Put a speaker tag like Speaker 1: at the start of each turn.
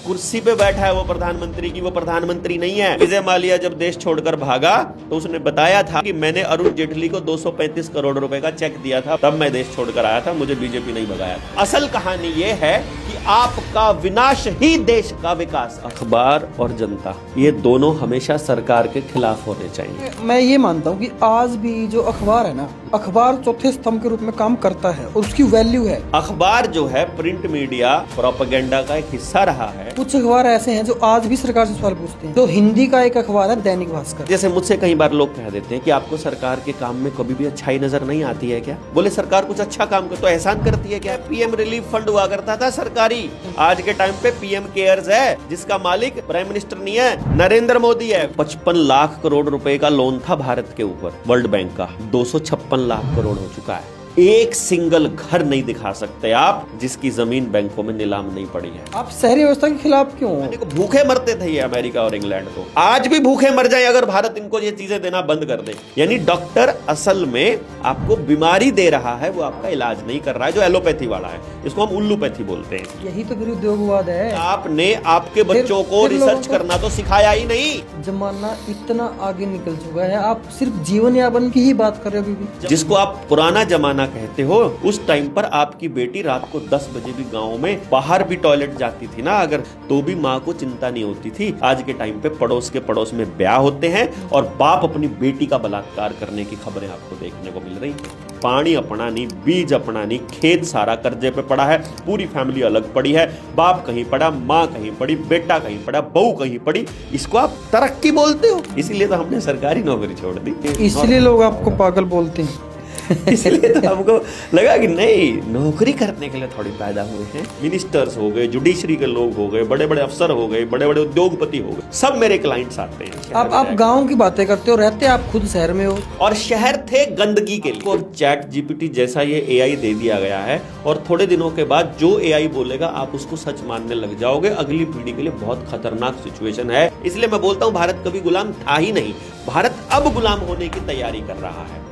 Speaker 1: कुर्सी पे बैठा है वो प्रधानमंत्री की, वो प्रधानमंत्री नहीं है। विजय माल्या जब देश छोड़कर भागा तो उसने बताया था कि मैंने अरुण जेटली को 235 करोड़ रुपए का चेक दिया था, तब मैं देश छोड़कर आया था, मुझे बीजेपी नहीं भगाया था। असल कहानी ये है कि आपका विनाश ही देश का विकास। अखबार और जनता ये दोनों हमेशा सरकार के खिलाफ होने चाहिए।
Speaker 2: मैं ये मानता हूँ कि आज भी जो अखबार है ना, अखबार चौथे स्तंभ के रूप में काम करता है और उसकी वैल्यू है।
Speaker 1: अखबार जो है प्रिंट मीडिया प्रोपेगेंडा का एक हिस्सा रहा है।
Speaker 2: कुछ अखबार ऐसे हैं जो आज भी सरकार से सवाल पूछते हैं। तो हिंदी का एक अखबार है दैनिक भास्कर।
Speaker 1: जैसे मुझसे कई बार लोग कह देते हैं कि आपको सरकार के काम में कभी भी अच्छाई नजर नहीं आती है क्या? बोले सरकार कुछ अच्छा काम कर तो एहसान करती है क्या? पीएम रिलीफ फंड हुआ करता था सरकारी, आज के टाइम पे पीएम केयर्स है, जिसका मालिक प्राइम मिनिस्टर नहीं है, नरेंद्र मोदी है। 55 लाख करोड़ रुपए का लोन था भारत के ऊपर वर्ल्ड बैंक का, 256 लाख करोड़ हो चुका है। एक सिंगल घर नहीं दिखा सकते आप जिसकी जमीन बैंकों में नीलाम नहीं पड़ी है।
Speaker 2: आप शहरी व्यवस्था के खिलाफ क्यों?
Speaker 1: देखो भूखे मरते थे ये अमेरिका और इंग्लैंड को, आज भी भूखे मर जाए अगर भारत इनको ये चीजें देना बंद कर दे। यानी डॉक्टर असल में आपको बीमारी दे रहा है, वो आपका इलाज नहीं कर रहा है, जो एलोपैथी वाला है, इसको हम उल्लूपैथी बोलते हैं।
Speaker 2: यही तो फिर उद्योगवाद है।
Speaker 1: आपने आपके बच्चों को रिसर्च करना तो सिखाया ही नहीं।
Speaker 2: जमाना इतना आगे निकल चुका है, आप सिर्फ जीवन यापन की ही बात कर रहे हो अभी।
Speaker 1: जिसको आप पुराना जमाना कहते हो, उस टाइम पर आपकी बेटी रात को 10 बजे भी गांव में बाहर भी टॉयलेट जाती थी ना अगर, तो भी माँ को चिंता नहीं होती थी। आज के टाइम पे पड़ोस के पड़ोस में ब्याह होते हैं और बाप अपनी बेटी का बलात्कार करने की खबरें आपको देखने को मिल रही हैं। पानी अपना नहीं, बीज अपना नहीं, खेत सारा कर्जे पे पड़ा है, पूरी फैमिली अलग पड़ी है, बाप कहीं पड़ा, माँ कहीं पड़ी, बेटा कहीं पड़ा, बहू कहीं पड़ी, इसको आप तरक्की बोलते हो? इसीलिए तो हमने सरकारी नौकरी छोड़ दी,
Speaker 2: इसलिए लोग आपको पागल बोलते हैं।
Speaker 1: इसलिए तो हमको लगा कि नहीं, नौकरी करने के लिए थोड़ी पैदा हुए हैं। मिनिस्टर्स हो गए, जुडिशरी के लोग हो गए, बड़े बड़े अफसर हो गए, बड़े बड़े उद्योगपति हो गए, सब मेरे क्लाइंट्स आते हैं।
Speaker 2: आप गांव की बातें करते हो, रहते आप खुद शहर में हो।
Speaker 1: और शहर थे गंदगी के लिए। और चैट जीपीटी जैसा ये एआई दे दिया गया है और थोड़े दिनों के बाद जो एआई बोलेगा आप उसको सच मानने लग जाओगे। अगली पीढ़ी के लिए बहुत खतरनाक सिचुएशन है। इसलिए मैं बोलता हूँ भारत कभी गुलाम था ही नहीं, भारत अब गुलाम होने की तैयारी कर रहा है।